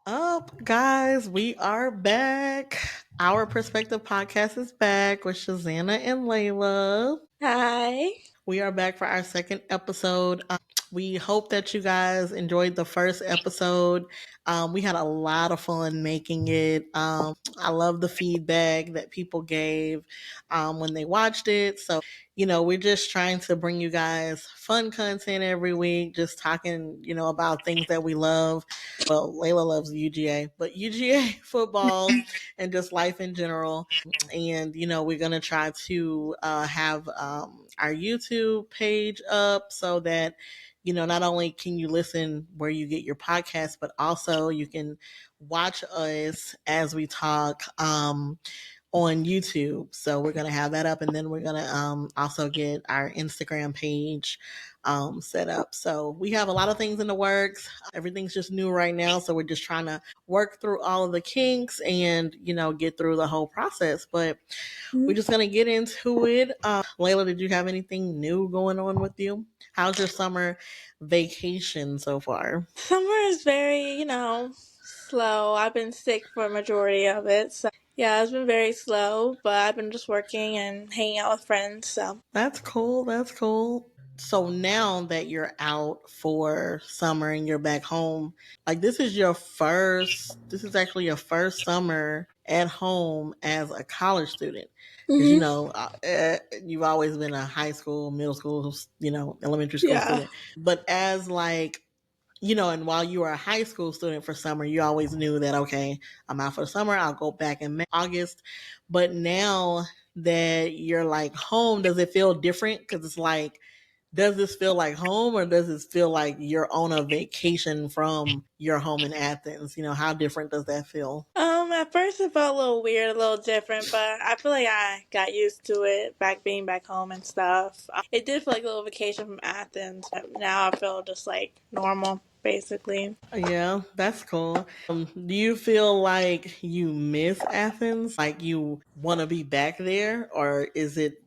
up, guys? We are back. Our Perspective podcast is back with Shazana and Layla. Hi. We are back for our second episode. We hope that you guys enjoyed the first episode. We had a lot of fun making it. I love the feedback that people gave when they watched it. We're just trying to bring you guys fun content every week, just talking, about things that we love. Well, Layla loves UGA, but UGA football and just life in general. And, we're going to try to have our YouTube page up so that, not only can you listen where you get your podcast, but also you can watch us as we talk. On YouTube. So we're going to have that up, and then we're going to also get our Instagram page set up. So we have a lot of things in the works. Everything's just new right now. So we're just trying to work through all of the kinks and, get through the whole process. But we're just going to get into it. Layla, did you have anything new going on with you? How's your summer vacation so far? Summer is very, slow. I've been sick for a majority of it. So, yeah, it's been very slow, but I've been just working and hanging out with friends. So, That's cool. That's cool. So now that you're out for summer and you're back home, like this is actually your first summer at home as a college student. Because, you've always been a high school, middle school, elementary school yeah. student. But as and while you were a high school student for summer, you always knew that, okay, I'm out for the summer. I'll go back in August. But now that you're like home, does it feel different? Because it's like, does this feel like home or does this feel like you're on a vacation from your home in Athens? How different does that feel? At first it felt a little weird, a little different, but I feel like I got used to it being back home and stuff. It did feel like a little vacation from Athens, but now I feel just like normal, basically. Yeah, that's cool. Do you feel like you miss Athens? Like you want to be back there? Or is it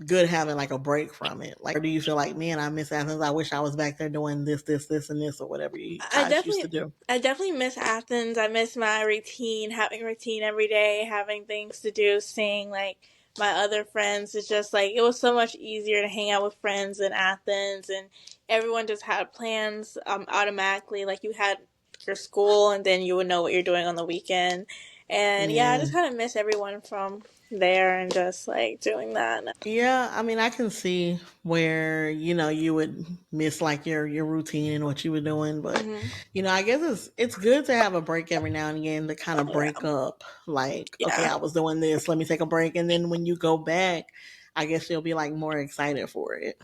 good having like a break from it? Like, or do you feel like, man, I miss Athens. I wish I was back there doing this, and this, or whatever you I guys used to definitely do. I definitely miss Athens. I miss my routine, having a routine every day, having things to do, seeing like my other friends. It's just like it was so much easier to hang out with friends in Athens, and everyone just had plans automatically. Like you had your school and then you would know what you're doing on the weekend. And yeah, I Yeah. just kind of miss everyone from there and just like doing that. Yeah, I mean, I can see where you would miss like your routine and what you were doing, but Hmm. I guess it's good to have a break every now and again to kind of Yeah. break up. Like, okay, Yeah. I was doing this, let me take a break, and then when you go back, I guess you'll be like more excited for it.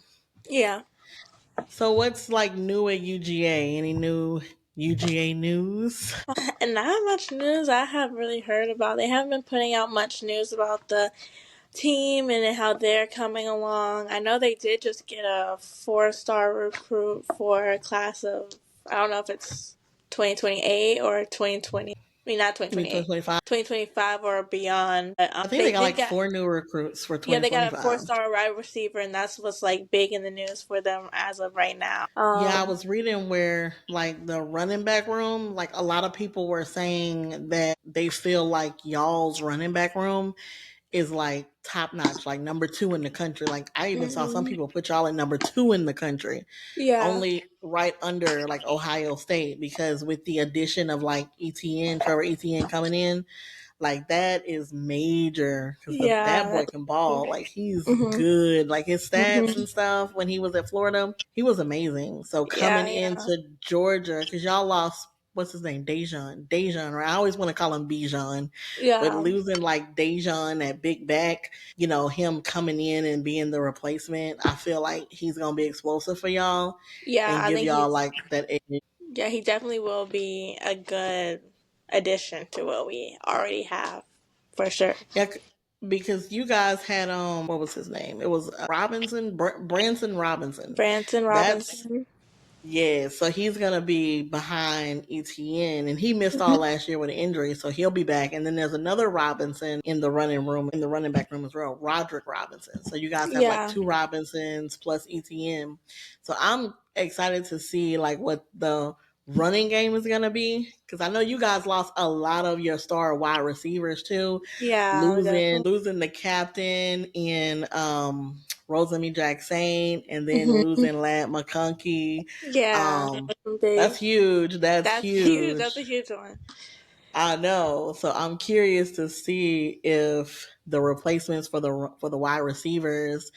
Yeah. So, what's like new at UGA? Any new UGA news? And not much news I have really heard about. They haven't been putting out much news about the team and how they're coming along. I know they did just get a 4-star recruit for a class of, I don't know if it's 2028 or 2020. I mean, not You mean 2028, 2025? 2025 or beyond. But I think they they got did like get, four new recruits for yeah, they got a 2025. 4-star wide receiver, and that's what's like big in the news for them as of right now. Yeah, I was reading where like the running back room, like a lot of people were saying that they feel like y'all's running back room is like top notch, like number two in the country. Like I even saw some Hmm. people put y'all at number two in the country, Yeah. only right under like Ohio State, because with the addition of like ETN, Trevor ETN coming in, like that is major because that Yeah. boy can ball. Like he's Hmm. good. Like his stats Hmm. and stuff when he was at Florida, he was amazing. So Yeah, coming yeah. into Georgia, because y'all lost what's his name, Dejan, right? I always want to call him Bijan, but Yeah. losing like Dejan at big back, him coming in and being the replacement, I feel like he's gonna be explosive for y'all Yeah, and I give think y'all he's like that edge. yeah, he definitely will be a good addition to what we already have, for sure. Yeah, because you guys had what was his name? It was Branson Robinson. Branson That's Robinson. yeah. So he's gonna be behind ETN, and he missed all Hmm. last year with an injury, so he'll be back. And then there's another Robinson in the running back room as well, Roderick Robinson. So you guys have like Yeah. two Robinsons plus ETN. So I'm excited to see like what the running game is going to be, because I know you guys lost a lot of your star wide receivers too, Yeah, we losing the captain in Rosamie Jackson, and then definitely. losing Lad McConkey. Yeah, That's big. huge. That's That's huge. That's a huge. huge one. I know. So I'm curious to see if the replacements for the wide receivers,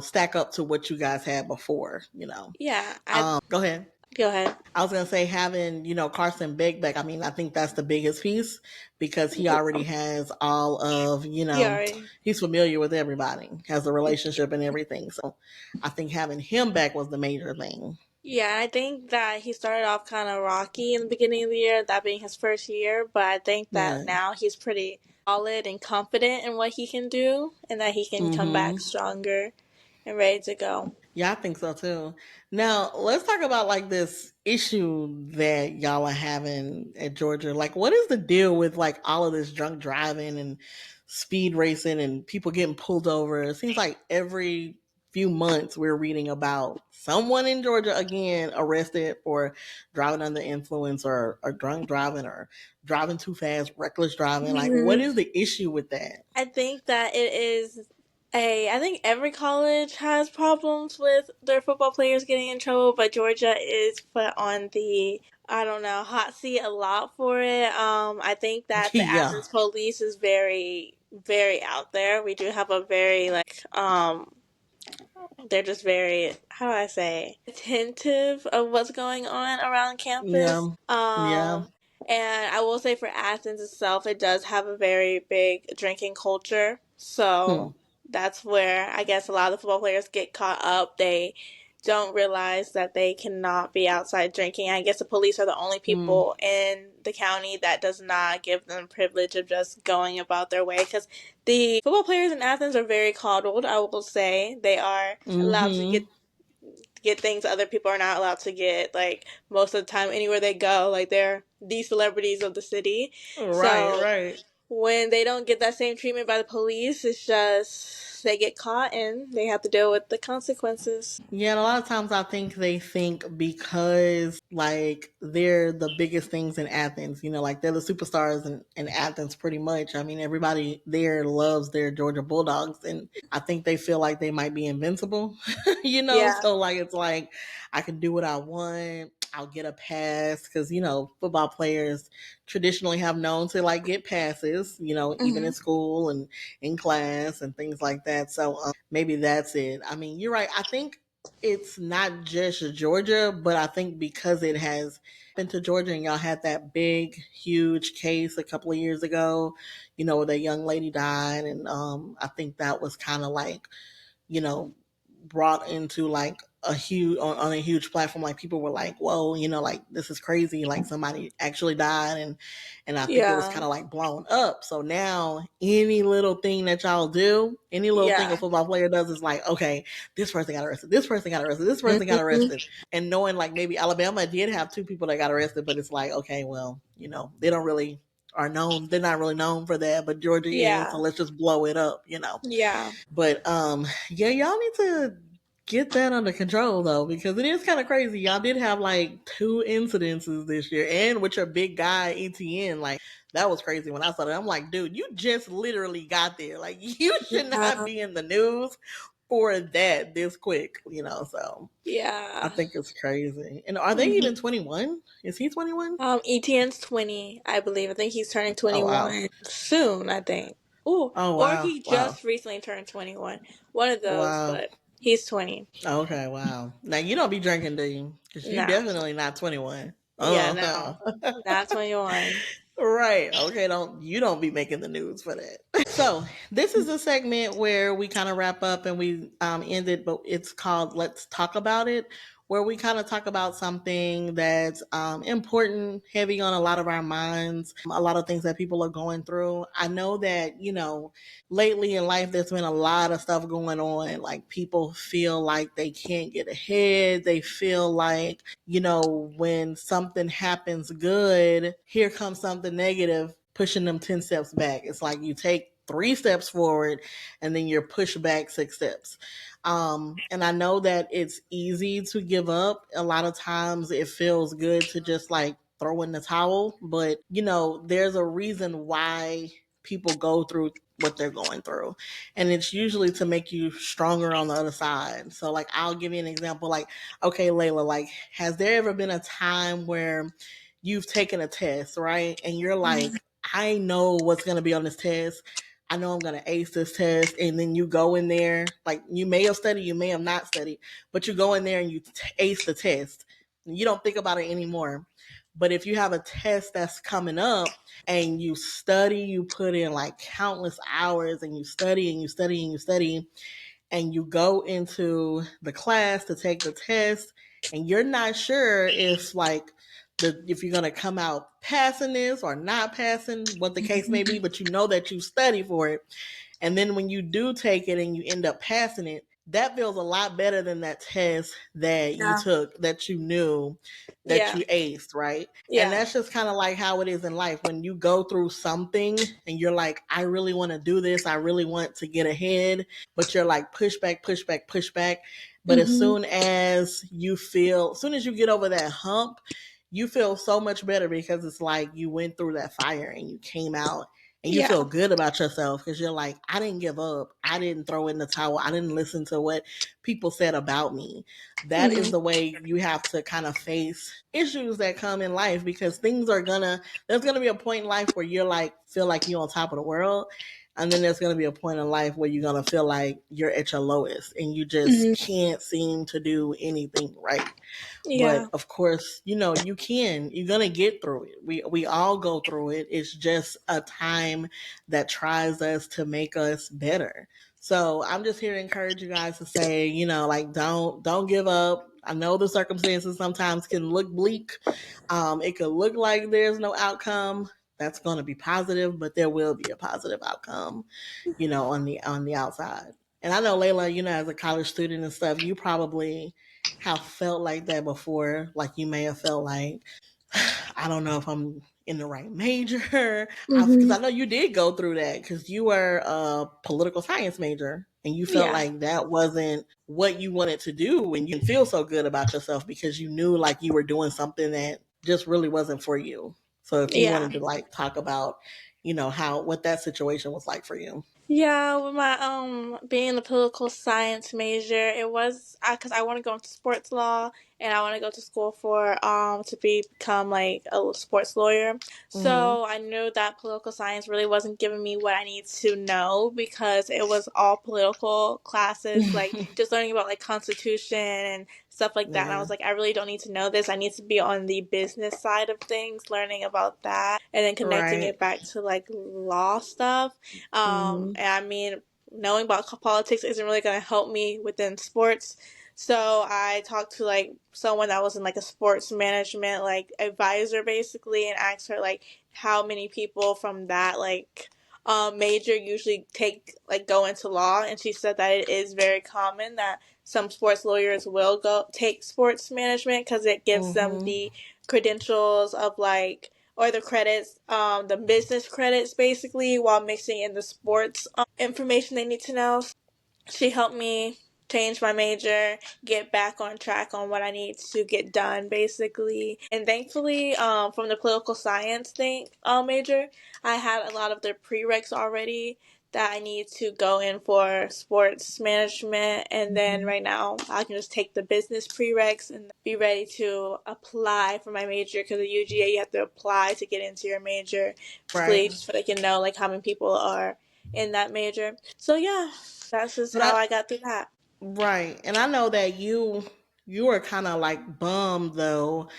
stack up to what you guys had before. Yeah, I Go ahead. go ahead. I was gonna say having Carson Beck back. I mean, I think that's the biggest piece because he already has all of He already. he's familiar with everybody, has a relationship and everything. So I think having him back was the major thing. Yeah, I think that he started off kind of rocky in the beginning of the year, that being his first year, but I think that Right. now he's pretty solid and confident in what he can do and that he can come back Mm-hmm. stronger and ready to go. Yeah, I think so too. Now, let's talk about like this issue that y'all are having at Georgia. Like, what is the deal with like all of this drunk driving and speed racing and people getting pulled over? It seems like every few months we're reading about someone in Georgia again arrested for driving under influence or drunk driving or driving too fast, reckless driving. Like, what is the issue with that? I think that it is I think every college has problems with their football players getting in trouble, but Georgia is put on the I don't know hot seat a lot for it. I think that the Yeah. Athens police is very very out there. We do have a very they're just very how do I say attentive of what's going on around campus. Yeah. Yeah. And I will say for Athens itself, it does have a very big drinking culture. Hmm. So that's where I guess a lot of the football players get caught up. They don't realize that they cannot be outside drinking. I guess the police are the only Hmm. people in the county that does not give them privilege of just going about their way because the football players in Athens are very coddled, I will say. They are allowed to Mm-hmm. get things other people are not allowed to get. Like most of the time, anywhere they go, like they're the celebrities of the city. Right, So right. when they don't get that same treatment by the police, it's just they get caught and they have to deal with the consequences. Yeah, and a lot of times I think they think because like they're the biggest things in Athens, like they're the superstars in Athens pretty much. I mean, everybody there loves their Georgia Bulldogs and I think they feel like they might be invincible, Yeah. so like it's like I can do what I want. I'll get a pass because football players traditionally have known to like get passes, even in Hmm. school and in class and things like that. So maybe that's it. I mean, you're right. I think it's not just Georgia, but I think because it has been to Georgia and y'all had that big, huge case a couple of years ago, where that young lady died, and I think that was kind of like you know, brought into like a huge on a huge platform. Like people were like, "Whoa, like this is crazy! Like somebody actually died," and I think it was Yeah. kind of like blown up. So now any little thing that y'all do, any little thing a Yeah. football player does is like, okay, this person got arrested, this person got arrested, this person got Hmm. arrested, and knowing like maybe Alabama did have two people that got arrested, but it's like, okay, well, they don't really are known. They're not really known for that, but Georgia is, so Yeah. let's just blow it up. Yeah. But yeah, y'all need to get that under control though, because it is kind of crazy. Y'all did have like two incidences this year, and with your big guy ETN, like that was crazy when I saw that. I'm like, dude, you just literally got there. Like you should not Yeah. be in the news for that this quick. So I Yeah. think it's crazy. And are they Mhm. even 21? Is he 21? ETN's 20, I believe. I think he's turning Oh wow. 21 soon, I think. Ooh, Oh or wow. he Wow. just recently turned 21. One of those, Wow. but he's 20. Okay, wow. Now you don't be drinking, do you? Because you No. definitely not 21. Yeah, Uh-huh. no. Not 21. Right. Okay, don't be making the news for that. So this is a segment where we kind of wrap up and we end it, but it's called Let's Talk About It, where we kind of talk about something that's important, heavy on a lot of our minds, a lot of things that people are going through. I know that, lately in life there's been a lot of stuff going on. Like people feel like they can't get ahead. They feel like, when something happens good, here comes something negative, pushing them 10 steps back. It's like you take 3 steps forward and then you're pushed back 6 steps. And I know that it's easy to give up. A lot of times it feels good to just like throw in the towel, but there's a reason why people go through what they're going through. And it's usually to make you stronger on the other side. So like I'll give you an example like, okay, Layla, like has there ever been a time where you've taken a test, right? And you're Mhm. like, I know what's going to be on this test. I know I'm going to ace this test. And then you go in there, like you may have studied, you may have not studied, but you go in there and you ace the test. You don't think about it anymore. But if you have a test that's coming up and you study, you put in like countless hours and you study and you study and you study, and you go into the class to take the test and you're not sure if like if you're going to come out passing this or not passing, what the case may be, but you know that you study for it, and then when you do take it and you end up passing it, that feels a lot better than that test that you Yeah. took, that you knew, that Yeah. you aced, right? And Yeah. that's just kind of like how it is in life. When you go through something and you're like, I really want to do this, I really want to get ahead, but you're like, push back, push back, push back. But Mhm. as soon as you get over that hump, you feel so much better because it's like you went through that fire and you came out and you Yeah. feel good about yourself because you're like, I didn't give up. I didn't throw in the towel. I didn't listen to what people said about me. That is Mhm. the way you have to kind of face issues that come in life because there's gonna be a point in life where you're like, feel like you're on top of the world. And then there's going to be a point in life where you're going to feel like you're at your lowest and you just Mhm. can't seem to do anything right. But Yeah. of course, you're going to get through it. We all go through it. It's just a time that tries us to make us better. So I'm just here to encourage you guys to say, like don't give up. I know the circumstances sometimes can look bleak. It could look like there's no outcome. That's going to be positive, but there will be a positive outcome, on the outside. And I know Layla, as a college student and stuff, you probably have felt like that before. Like you may have felt like, I don't know if I'm in the right major. Because Mhm. I know you did go through that because you were a political science major and you felt Yeah. like that wasn't what you wanted to do and you didn't feel so good about yourself because you knew like you were doing something that just really wasn't for you. So if you Yeah. wanted to like talk about, how what that situation was like for you. Yeah, with my being a political science major, it was because I want to go into sports law and I want to go to school for to become like a sports lawyer. Mm-hmm. So I knew that political science really wasn't giving me what I need to know because it was all political classes, like just learning about like constitution and stuff like that. And I Yeah. was like, I really don't need to know this. I need to be on the business side of things, learning about that, and then connecting Right. it back to like law stuff. Mm-hmm. And I mean, knowing about politics isn't really going to help me within sports. So I talked to like someone that was in like a sports management like advisor basically and asked her like how many people from that like major usually take like go into law, and she said that it is very common that some sports lawyers will go take sports management because it gives them Mm-hmm. the credentials of like or the credits, the business credits basically, while mixing in the sports information they need to know. She helped me change my major, get back on track on what I need to get done, basically. And thankfully, from the political science major, I had a lot of the prereqs already that I need to go in for sports management. And then Mm-hmm. right now, I can just take the business prereqs and be ready to apply for my major because at UGA you have to apply to get into your major, Right. basically, just so they can know like how many people are in that major. So yeah, that's just But how I got through that. right. And I know that you were kind of like bummed though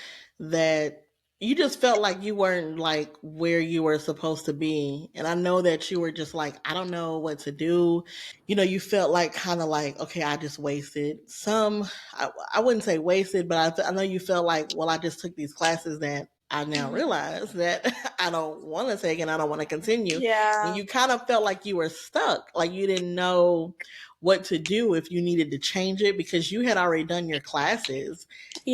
that you just felt like you weren't like where you were supposed to be. And I know that you were just like, I don't know what to do. You felt like kind of like, okay, I just wasted I wouldn't say wasted, but I know you felt like, well, I just took these classes that I now Mhm. realize that I don't want to take and I don't want to continue. And Yeah, you kind of felt like you were stuck, like you didn't know what to do if you needed to change it because you had already done your classes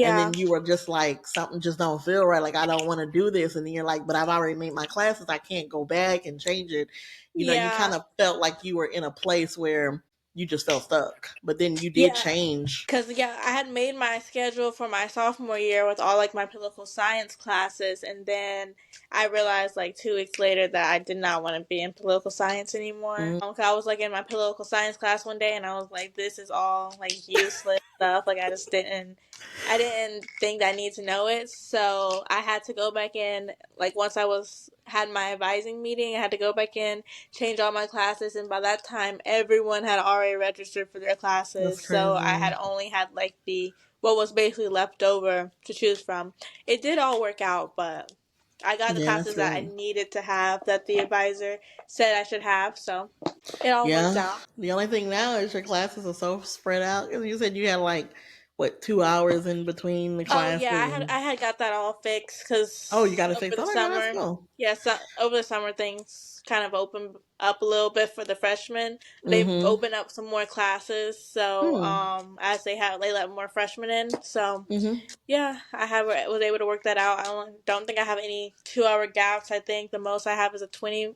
and yeah, then you were just like something just don't feel right, like I don't want to do this, and then you're like, but I've already made my classes, I can't go back and change it. You yeah, kind of felt like you were in a place where you just felt stuck. But then you did Yeah, change. because yeah, I had made my schedule for my sophomore year with all like my political science classes, and then I realized like 2 weeks later that I did not want to be in political science anymore. 'Cause I was like in my political science class one day, and I was like, "This is all like useless stuff." Like I didn't think that I need to know it, so I had to go back in. Like once I was had my advising meeting, I had to go back in, change all my classes, and by that time everyone had already registered for their That's classes, so I crazy. had only had like the what was basically left over to choose from. It did all work out, but I got the Yeah, that's classes that I true. needed to have, that the advisor said I should have, so it all worked Yeah. out. The only thing now is your classes are so spread out. 'Cause you said you had like what 2 hours in between the Oh yeah, classes, I and had got that all fixed oh, you because got to over fix. the Oh my god, that's summer, cool. yeah, so over the summer things kind of opened up a little bit for the freshmen. They've Mm-hmm. opened up some more classes, so Hmm. as they let more freshmen in, so Mm-hmm. yeah, was able to work that out. I don't think I have any 2 hour gaps. I think the most I have is a 20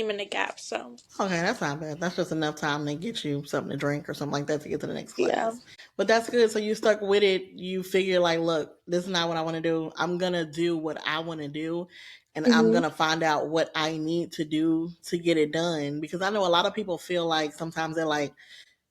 minute gap. So Okay, that's not bad. That's just enough time to get you something to drink or something like that to get to the next yeah. class. But that's good. So you stuck with it. You figure like, look, this is not what I want to do. I'm gonna do what I want to do, and I'm Hmm. gonna find out what I need to do to get it done. Because I know a lot of people feel like sometimes they're like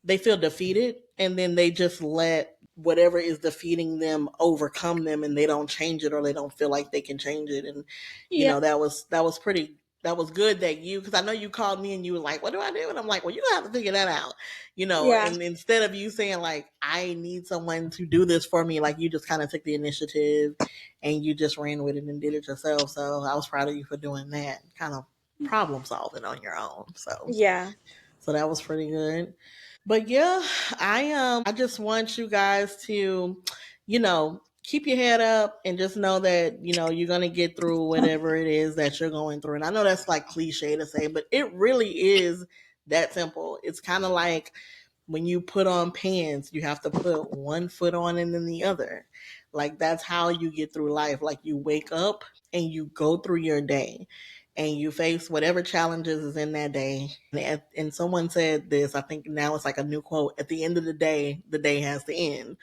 they feel defeated and then they just let whatever is defeating them overcome them and they don't change it or they don't feel like they can change it. And Yeah. that was pretty, that was good that you, because I know you called me and you were like, what do I do? And I'm like, well, you have to figure that out, Yeah. and instead of you saying like, I need someone to do this for me, like you just kind of took the initiative and you just ran with it and did it yourself. So I was proud of you for doing that, kind of problem solving on your own. Yeah. So that was pretty good. But yeah, I just want you guys to, keep your head up and just know that, you're gonna get through whatever it is that you're going through. And I know that's like cliche to say, but it really is that simple. It's kind of like when you put on pants, you have to put one foot on and then the other. Like that's how you get through life. Like you wake up and you go through your day and you face whatever challenges is in that day. And someone said this, I think now it's like a new quote, at the end of the day has to end.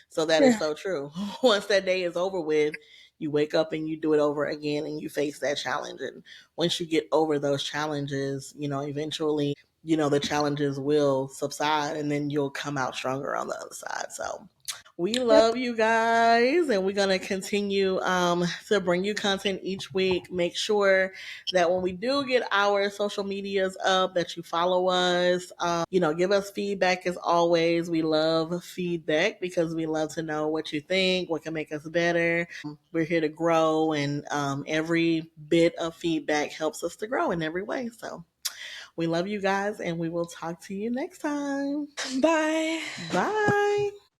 So that is Yeah. so true. Once that day is over with, you wake up and you do it over again and you face that challenge. And once you get over those challenges, eventually, the challenges will subside and then you'll come out stronger on the other side. So we Yep. love you guys, and we're gonna continue to bring you content each week. Make sure that when we do get our social medias up, that you follow us. Give us feedback as always. We love feedback because we love to know what you think, what can make us better. We're here to grow, and every bit of feedback helps us to grow in every way. So we love you guys, and we will talk to you next time. Bye. Bye.